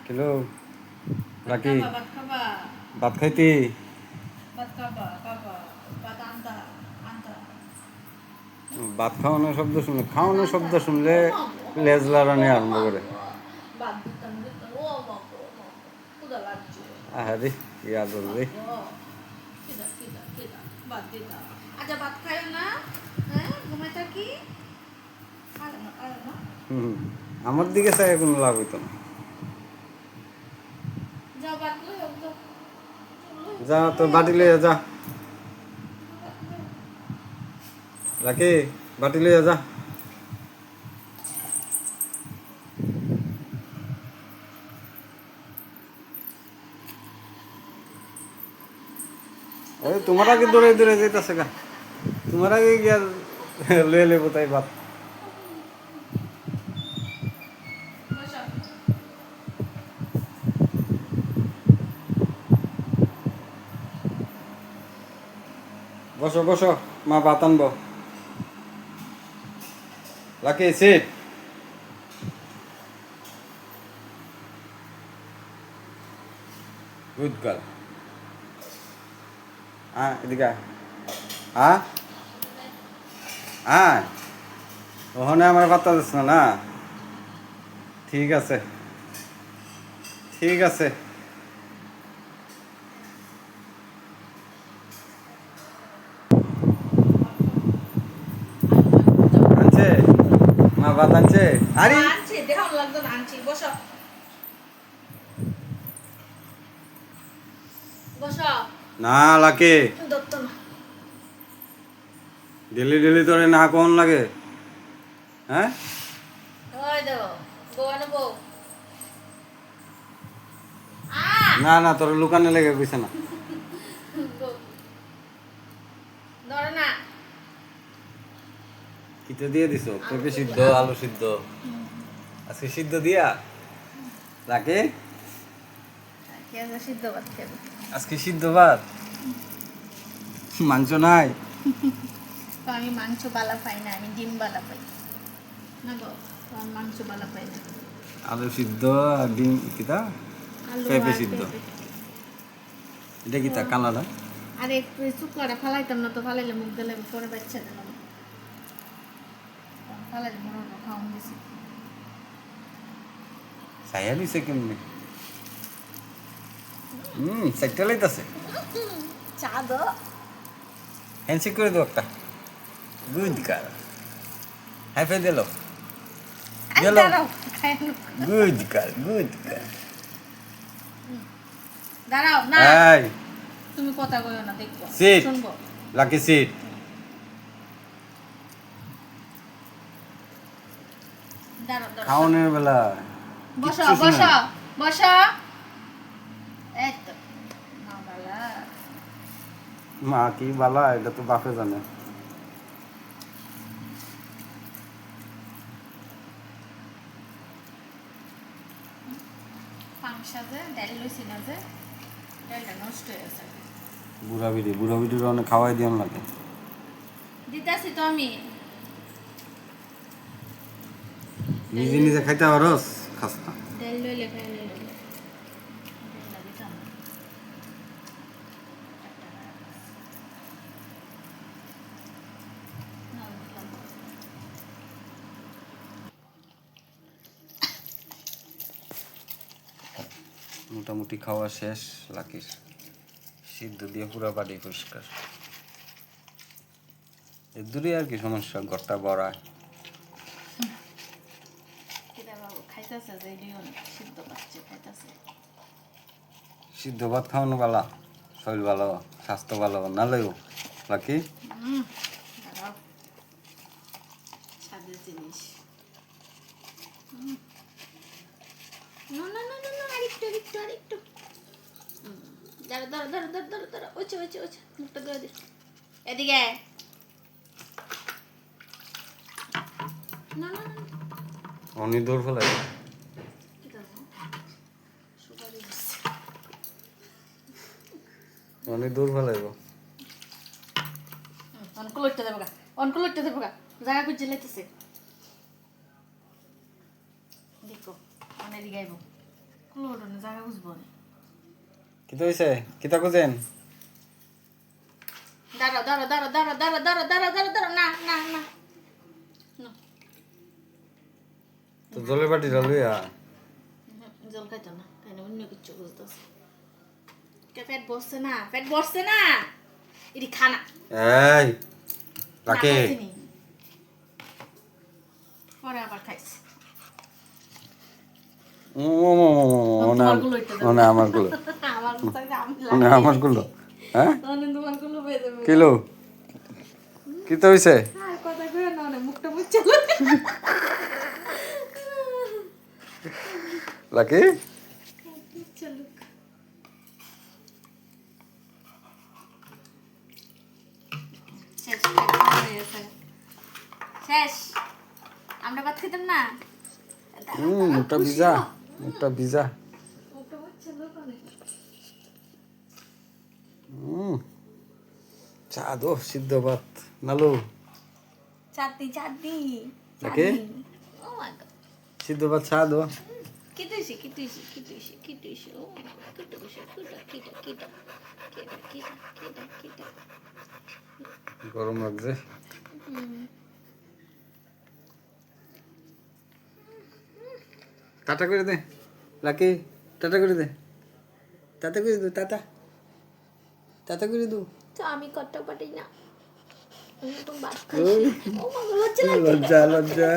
Kilo রাকি ভাত খাবা ভাত খাইতি ভাত খাবা বাবা ভাত আনতা আনতা ভাত খাওয়ানোর শব্দ শুনলে খাওয়ানোর শব্দ আনতা শুনলে ও মা গো লেজ লাড়ানি ও আরম্ভ মা করে। গো ভাত দিতাম দিতাম ও মা গো ক্ষুধা লাগছে আহারে ইয়া মা রে। গো খিদা খিদা খিদা ভাত দিতা আচ্ছা ভাত খাইও না হ্যাঁ ঘুমাই থাকি আর না আমার দিকে চাই কোনো লাভ হইতো না। যাও ভাত লই তো যা তোর বাটি লইয়া যা রাকি, বাটি লইয়া যা। এই তোমার আগে দৌড়ে দৌড়ে যেতেছে গা, তোমার আগে গিয়া লয়ে লেবো তাই ভাত। বসো বসো বসো, মা ভাত আনবো। রাকি সিট। Good girl. এদিকে ওখানে আমার পাত্তা দিস না না। ঠিক আছে ঠিক আছে। আনছে মা ভাত আনছে। আরে আনছি দেখাও লাগতো না আনছি বসো বসো না লাকি, দত্ত না ডেলি ডেলি তোরে না কোন লাগে? হ্যাঁ ওই দেবো বউ আনো বউ না না, তোর লুকানে লেগে গেছে না। ধরো না কিতে দিয়ে দিছো? পেঁপে সিদ্ধ, আলু সিদ্ধ। আজকে সিদ্ধ দিয়া রাকে। কে আছে সিদ্ধ ভাত খাবে আজকে সিদ্ধ ভাত, মাংস নাই। তো আমি মাংস বালা পাই না আমি ডিম বালা পাই না গো তো আমি মাংস বালা পাই না আলু সিদ্ধ আর ডিম কিতা, আলু পেঁপে আর সিদ্ধ। পেঁপে এটা কিতা কালার? আর একটু শুক্লাটা ফালাইতাম না তো ফালাইলে মুখ দিলে পরে বাচ্চা দিলাম ফালাইলে মনে হলো খাওয়ান দিছি ছায়া দিছে কেমনি? সেটা লাইতাছে। চা দো হ্যান্ডশেক করে দাও একটা। Good girl. হাই ফাই দিল। গেল। দাঁড়াও গুড গার্ল গুড গার্ল। দাঁড়াও না এই তুমি কথা কইও না দেখবো সিট। শুনবো লাকি সিট। দাঁড়াও দাঁড়াও খাওয়ানোর বেলা বসো কিচ্ছু শুনে বসো না। বসো এই তো মা বালা মা কি বালা এটা তো বাপে জানে। পাংশা যে ডাল লইছি না যে ডালটা নষ্ট হয়ে গেছে বুড়া বিড়ির অনেক খাওয়াই দিয়ান লাগে। দিতাছি তো আমি নিজে নিজে খাইতে পারস, খাস না। ডাল লইলে খাই লইলে ডালটা দিতাম না। না, দিতাম না। মোটামুটি খাওয়া শেষ লাকির। সিদ্ধ দিয়ে পুরা বাড়ি পরিষ্কার। এর দূরে আর কি সমস্যা, ঘরটা বড়া। কিরে বাবু খাইতেছে যে এটাই অনেক সিদ্ধ পাচ্ছে খাইতেছে সিদ্ধ ভাত খাওয়ানো বালা, শরীর ভালো, স্বাস্থ্য ভালো না লাগো লাকি। দাঁড়াও স্বাদের জিনিস না না না না না আরেকটু আরেকটু আরেকটু দাঁড়া দাঁড়া দাঁড়া দাঁড়া দাঁড়া দাঁড়া ওইছে ওইছে ওইছে মুখটা ধরে দে এদিকে আয়। না না না অনেক দূর ফেলাই কি করবো সুপারি দিচ্ছে অনেক দূর ফেলাইব। অনকল উঠতে দেবো গা অনকল উঠতে দেবো গা জায়গা খুঁজে লাইতেছে দেখো অনেক দিকে আইব লোডনে জায়গা বুঝবো না। কিতা হইছে? কিতা খুঁজেন? দাঁড়া দাঁড়া দাঁড়া দাঁড়া দাঁড়া দাঁড়া দাঁড়া দাঁড়া দাঁড়া না না না না। তো জলের বাটিটা লইয়া জল খাইতো না, তাই না অন্য কিছু বুঝতেছে। পেট বসছে না, পেট বসছে না, এটি খানা এই রাখে পরে আবার খাইছে। আমারগুলো আমারগুলো হ্যাঁ কিলো কিতা হইছে? কথা কয়ে না মুখটা বুঝছে লাকি শেষ। আমরা ভাত খেতাম না। মুখটা ভিজা, মুখটা ভিজা। চা দো, সিদ্ধ ভাত নালু চাটনি চাটনি নাকি ও মাই গড। সিদ্ধ ভাত চা দো। কিটুইছি কিটুইছি কিটুইছি কিটুইছি ও কিটুইছি কিটা কিটা কিটা কিটা কিটা কিটা কিটা। গরম লাগছে। টাটা করে দে লাকি, টাটা করে দে, টাটা করে দে, টাটা টাটা করে দু। তো আমি করতে পারি না, আমি তো বাস খাইছি। ও মা লজ্জা লাগছে। লজ্জা লজ্জা